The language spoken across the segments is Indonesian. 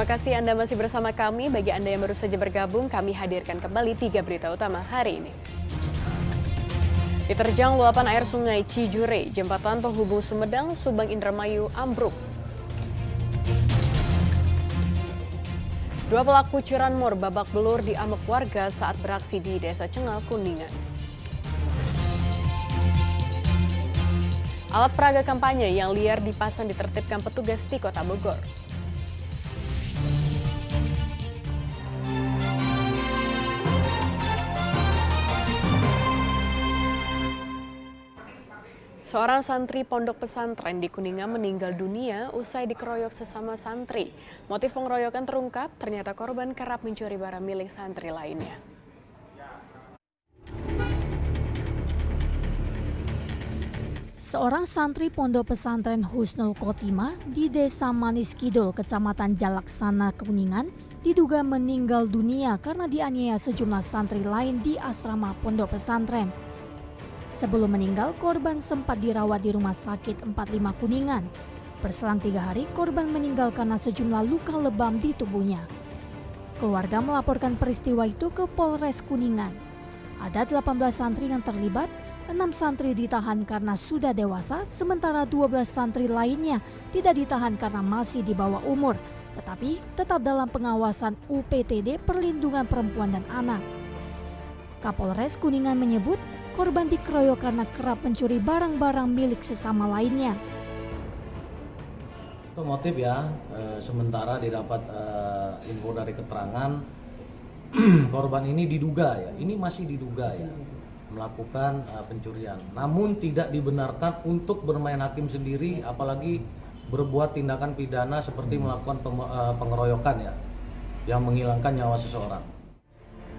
Terima kasih Anda masih bersama kami. Bagi Anda yang baru saja bergabung, kami hadirkan kembali 3 berita utama hari ini. Diterjang luapan air sungai Cijure, jembatan penghubung Sumedang, Subang Indramayu ambruk. 2 pelaku curanmor babak belur diamuk warga saat beraksi di Desa Cengal, Kuningan. Alat peraga kampanye yang liar dipasang ditertibkan petugas di Kota Bogor. Seorang santri pondok pesantren di Kuningan meninggal dunia usai dikeroyok sesama santri. Motif pengeroyokan terungkap, ternyata korban kerap mencuri barang milik santri lainnya. Seorang santri pondok pesantren Husnul Khotimah di Desa Manis Kidul, Kecamatan Jalaksana, Kuningan, diduga meninggal dunia karena dianiaya sejumlah santri lain di asrama pondok pesantren. Sebelum meninggal, korban sempat dirawat di Rumah Sakit 45 Kuningan. Berselang 3 hari, korban meninggal karena sejumlah luka lebam di tubuhnya. Keluarga melaporkan peristiwa itu ke Polres Kuningan. Ada 18 santri yang terlibat, 6 santri ditahan karena sudah dewasa, sementara 12 santri lainnya tidak ditahan karena masih di bawah umur, tetapi tetap dalam pengawasan UPTD Perlindungan Perempuan dan Anak. Kapolres Kuningan menyebut korban dikeroyok karena kerap mencuri barang-barang milik sesama lainnya. Itu motif ya, sementara didapat info dari keterangan korban ini diduga ya, ini masih diduga ya, melakukan pencurian. Namun tidak dibenarkan untuk bermain hakim sendiri, apalagi berbuat tindakan pidana seperti melakukan pengeroyokan ya, yang menghilangkan nyawa seseorang.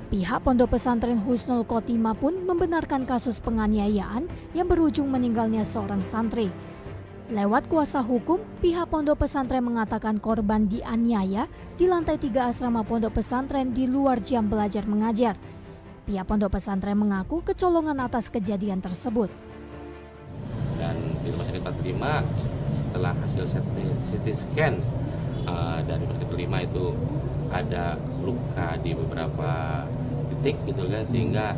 Pihak Pondok Pesantren Husnul Khotimah pun membenarkan kasus penganiayaan yang berujung meninggalnya seorang santri. Lewat kuasa hukum, pihak Pondok Pesantren mengatakan korban dianiaya di lantai 3 asrama Pondok Pesantren di luar jam belajar mengajar. Pihak Pondok Pesantren mengaku kecolongan atas kejadian tersebut. Dan di Rumah Sakit 45 setelah hasil CT scan dari Rumah Sakit 45 itu ada luka di beberapa titik gitu kan, sehingga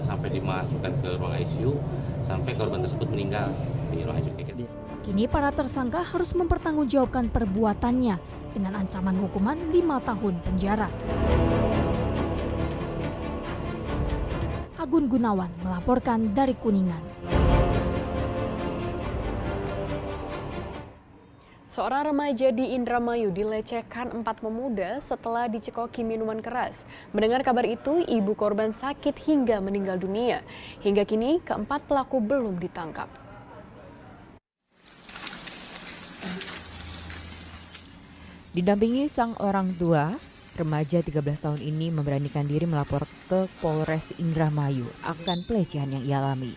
sampai dimasukkan ke ruang ICU sampai korban tersebut meninggal di ruang ICU. Kini para tersangka harus mempertanggungjawabkan perbuatannya dengan ancaman hukuman 5 tahun penjara. Agun Gunawan melaporkan dari Kuningan. Seorang remaja di Indramayu dilecehkan 4 pemuda setelah dicekoki minuman keras. Mendengar kabar itu, ibu korban sakit hingga meninggal dunia. Hingga kini, keempat pelaku belum ditangkap. Didampingi sang orang tua, remaja 13 tahun ini memberanikan diri melapor ke Polres Indramayu akan pelecehan yang ia alami.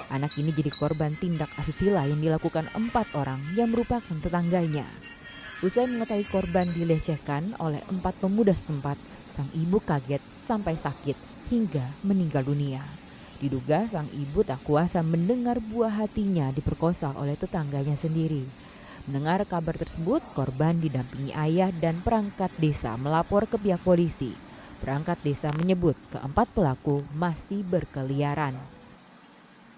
Anak ini jadi korban tindak asusila yang dilakukan 4 orang yang merupakan tetangganya. Usai mengetahui korban dilecehkan oleh 4 pemuda setempat, sang ibu kaget sampai sakit hingga meninggal dunia. Diduga sang ibu tak kuasa mendengar buah hatinya diperkosa oleh tetangganya sendiri. Mendengar kabar tersebut, korban didampingi ayah dan perangkat desa melapor ke pihak polisi. Perangkat desa menyebut keempat pelaku masih berkeliaran.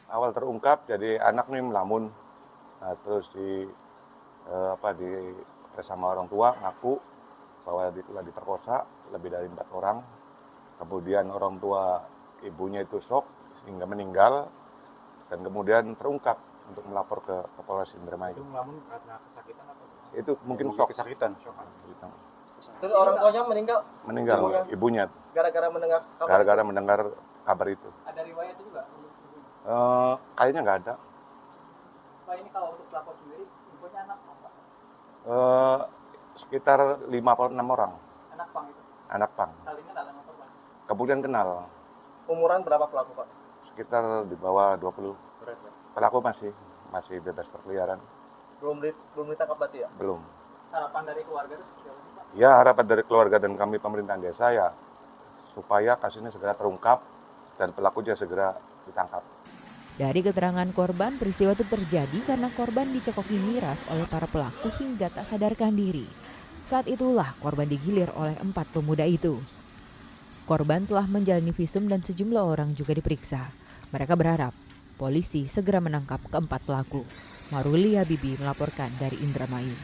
Awal terungkap, jadi anak nih melamun, nah, terus sama orang tua ngaku bahwa telah diperkosa lebih dari 4 orang. Kemudian orang tua ibunya itu shock sehingga meninggal, dan kemudian terungkap untuk melapor ke Polres Indramayu. Itu melamun karena kesakitan atau? Itu mungkin shock. Kesakitan. Terus orang tuanya meninggal? Meninggal, ibunya. Gara-gara mendengar kabar itu. Ada riwayat juga? Kayaknya nggak ada. Pak, ini kalau untuk pelapor sendiri, ibunya anak apa? Sekitar 56 orang. Anak pang itu? Anak pang. Saling kenal sama korban? Kemudian kenal. Umuran berapa pelaku, Pak? Sekitar di bawah 20. Berat, ya? Pelaku masih bebas berkeliaran. Belum ditangkap berarti ya? Belum. Harapan dari keluarga itu seperti apa sih, Pak? Ya, harapan dari keluarga dan kami pemerintahan desa ya supaya kasusnya segera terungkap dan pelakunya segera ditangkap. Dari keterangan korban, peristiwa itu terjadi karena korban dicekoki miras oleh para pelaku hingga tak sadarkan diri. Saat itulah korban digilir oleh 4 pemuda itu. Korban telah menjalani visum dan sejumlah orang juga diperiksa. Mereka berharap polisi segera menangkap keempat pelaku. Maruli Habibi melaporkan dari Indramayu.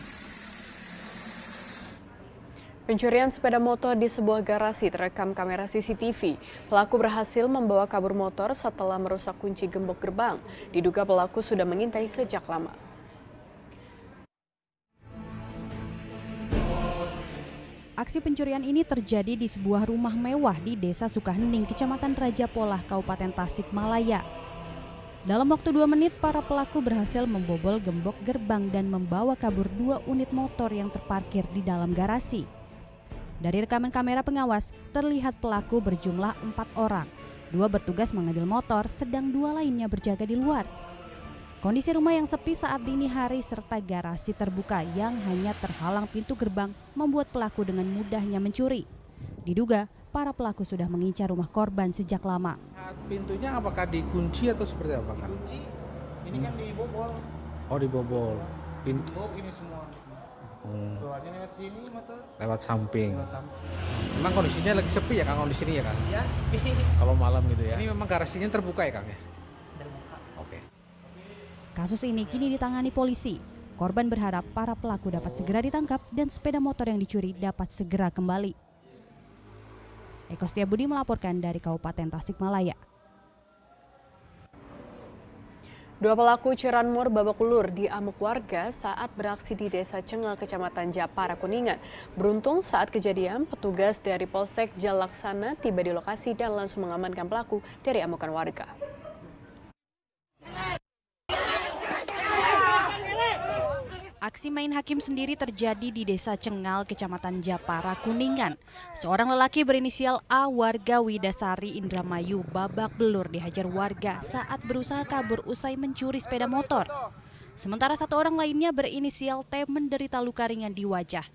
Pencurian sepeda motor di sebuah garasi terekam kamera CCTV. Pelaku berhasil membawa kabur motor setelah merusak kunci gembok gerbang. Diduga pelaku sudah mengintai sejak lama. Aksi pencurian ini terjadi di sebuah rumah mewah di Desa Sukahening, Kecamatan Raja Polah, Kabupaten Tasikmalaya. Dalam waktu 2 menit, para pelaku berhasil membobol gembok gerbang dan membawa kabur 2 unit motor yang terparkir di dalam garasi. Dari rekaman kamera pengawas, terlihat pelaku berjumlah 4 orang. 2 bertugas mengambil motor, sedang 2 lainnya berjaga di luar. Kondisi rumah yang sepi saat dini hari serta garasi terbuka yang hanya terhalang pintu gerbang membuat pelaku dengan mudahnya mencuri. Diduga, para pelaku sudah mengincar rumah korban sejak lama. Pintunya apakah dikunci atau seperti apa? Kunci, ini kan dibobol. Oh, dibobol. Pintu Ini semua. Keluarnya lewat sini motor. lewat samping. Lewat samping. Memang kondisinya lagi sepi ya Kang, kondisi ini ya Kang? Ya, sepi. Kalau malam gitu ya. Ini memang garasinya terbuka ya Kang ya? Terbuka. Oke. Kasus ini kini ditangani polisi. Korban berharap para pelaku dapat segera ditangkap dan sepeda motor yang dicuri dapat segera kembali. Eko Setiabudi melaporkan dari Kabupaten Tasikmalaya. 2 pelaku curanmor babak belur diamuk warga saat beraksi di Desa Cengal, Kecamatan Japara, Kuningan. Beruntung saat kejadian, petugas dari Polsek Jalaksana tiba di lokasi dan langsung mengamankan pelaku dari amukan warga. Aksi main hakim sendiri terjadi di Desa Cengal, Kecamatan Japara, Kuningan. Seorang lelaki berinisial A warga Widasari, Indramayu babak belur dihajar warga saat berusaha kabur usai mencuri sepeda motor. Sementara 1 orang lainnya berinisial T menderita luka ringan di wajah.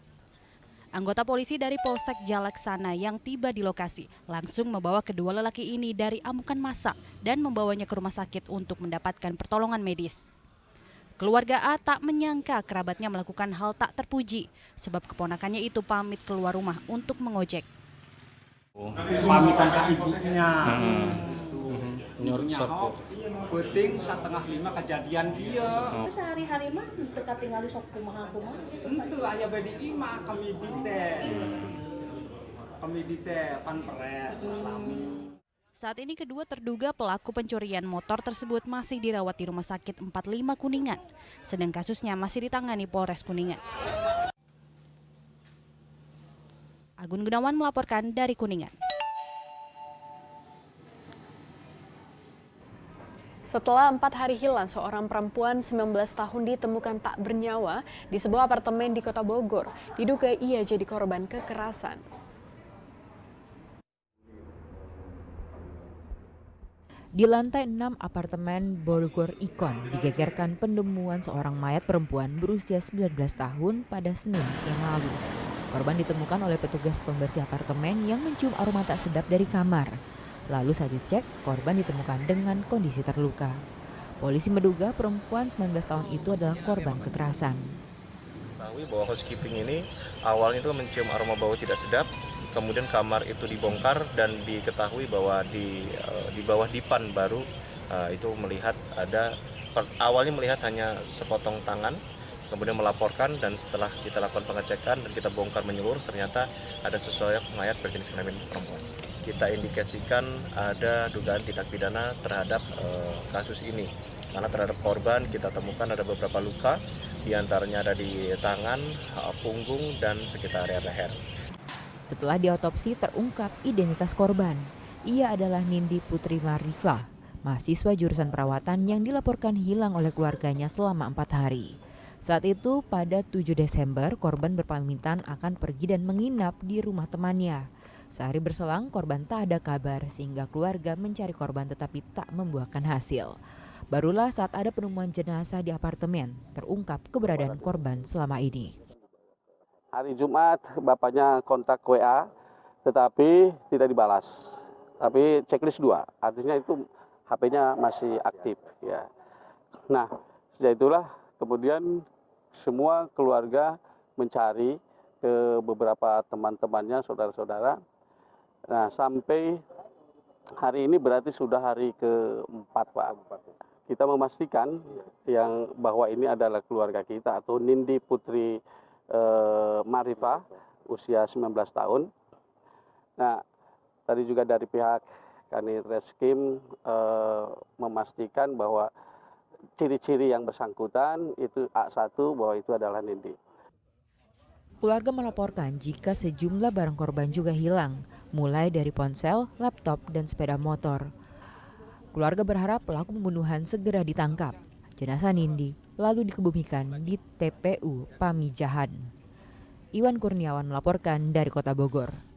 Anggota polisi dari Polsek Jalaksana yang tiba di lokasi langsung membawa kedua lelaki ini dari amukan massa dan membawanya ke rumah sakit untuk mendapatkan pertolongan medis. Keluarga A tak menyangka kerabatnya melakukan hal tak terpuji sebab keponakannya itu pamit keluar rumah untuk mengojek. Pamitan ke ibunya. Nyuruh Penting 4:30 kejadian dia. Sehari-hari mah dekat tinggal di sok kumaha-kumaha gitu. Itu aya bedi imah kami di teh pan peret Islami. Saat ini kedua terduga pelaku pencurian motor tersebut masih dirawat di Rumah Sakit 45 Kuningan, sedang kasusnya masih ditangani Polres Kuningan. Agun Gunawan melaporkan dari Kuningan. Setelah 4 hari hilang, seorang perempuan 19 tahun ditemukan tak bernyawa di sebuah apartemen di Kota Bogor. Diduga ia jadi korban kekerasan. Di lantai 6 apartemen Bogor Ikon digegerkan penemuan seorang mayat perempuan berusia 19 tahun pada Senin siang lalu. Korban ditemukan oleh petugas pembersih apartemen yang mencium aroma tak sedap dari kamar. Lalu saat dicek, korban ditemukan dengan kondisi terluka. Polisi menduga perempuan 19 tahun itu adalah korban kekerasan. Tahu bahwa housekeeping ini awalnya itu mencium aroma bau tidak sedap, kemudian kamar itu dibongkar dan diketahui bahwa di bawah dipan baru itu melihat awalnya melihat hanya sepotong tangan, kemudian melaporkan dan setelah kita lakukan pengecekan dan kita bongkar menyeluruh ternyata ada sesosok mayat berjenis kelamin perempuan. Kita indikasikan ada dugaan tindak pidana terhadap kasus ini. Karena terhadap korban kita temukan ada beberapa luka, diantaranya ada di tangan, punggung, dan sekitar area leher. Setelah diotopsi terungkap identitas korban. Ia adalah Nindi Putri Marifah, mahasiswa jurusan perawatan yang dilaporkan hilang oleh keluarganya selama 4 hari. Saat itu pada 7 Desember korban berpamitan akan pergi dan menginap di rumah temannya. Sehari berselang korban tak ada kabar sehingga keluarga mencari korban tetapi tak membuahkan hasil. Barulah saat ada penemuan jenazah di apartemen terungkap keberadaan korban selama ini. Hari Jumat bapaknya kontak WA tetapi tidak dibalas. Tapi checklist 2, artinya itu HP-nya masih aktif ya. Nah, sejak itulah kemudian semua keluarga mencari ke beberapa teman-temannya, saudara-saudara. Nah, sampai hari ini berarti sudah hari ke-4, Pak. Kita memastikan bahwa ini adalah keluarga kita, atau Nindi Putri Marifah, usia 19 tahun. Nah, tadi juga dari pihak Kanit Reskrim memastikan bahwa ciri-ciri yang bersangkutan itu A1 bahwa itu adalah Nindi. Keluarga melaporkan jika sejumlah barang korban juga hilang, mulai dari ponsel, laptop, dan sepeda motor. Keluarga berharap pelaku pembunuhan segera ditangkap. Jenazah Nindi lalu dikebumikan di TPU Pamijahan. Iwan Kurniawan melaporkan dari Kota Bogor.